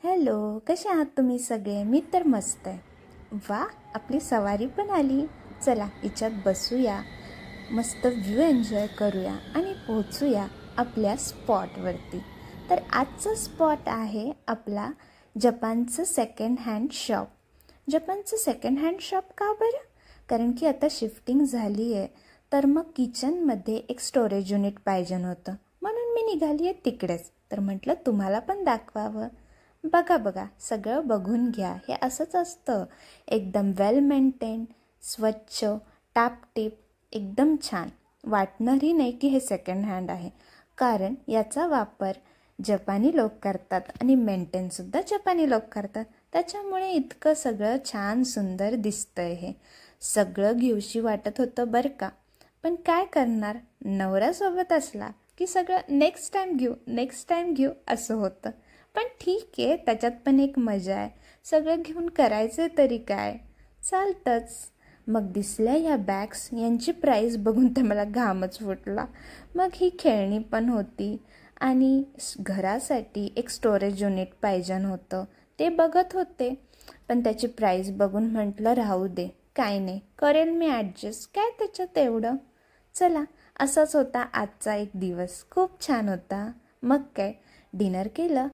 Hello, कसे आहात तुम्ही सगळे? मी तर मस्त आहे. वा, आपली सवारी पण आली. चला हिच्यात बसूया, मस्त व्ह्यू एन्जॉय करूया आणि पोहोचूया आपल्या स्पॉटवरती. तर आजचं स्पॉट आहे आपला जपानचं सेकंड हँड शॉप. जपानचं सेकंड हँड शॉप का बरं? कारण की आता शिफ्टिंग झाली आहे, तर मग किचनमध्ये एक स्टोरेज युनिट पाहिजे होतं, म्हणून मी निघाली आहे तिकडेच. तर म्हटलं तुम्हाला पण दाखवावं. बघा बघा, सगळं बघून घ्या. हे असंच असतं, एकदम वेल मेंटेन, स्वच्छ, टापटीप, एकदम छान. वाटणारही नाही की हे सेकंड हँड आहे, कारण याचा वापर जपानी लोक करतात आणि मेंटेनसुद्धा जपानी लोक करतात. त्याच्यामुळे इतकं सगळं छान सुंदर दिसतंय. हे सगळं घेऊशी वाटत होतं बरं का, पण काय करणार, नवऱ्यासोबत असला की सगळं नेक्स्ट टाईम घेऊ असं होतं. पण ठीक आहे, त्याच्यात पण एक मजा आहे. सगळं घेऊन करायचं तरी काय, चालतंच. मग दिसल्या ह्या बॅग्स, यांची प्राईस बघून तर मला घामच फुटला. मग ही खेळणी पण होती आणि घरासाठी एक स्टोरेज युनिट पाहिजे होतं, ते बघत होते. पण त्याची प्राईस बघून म्हटलं राहू दे, काय नाही, करेल मी ॲडजस्ट, काय त्याच्यात एवढं. चला, असाच होता आजचा एक दिवस. खूप छान होता. मग काय, डिनर केलं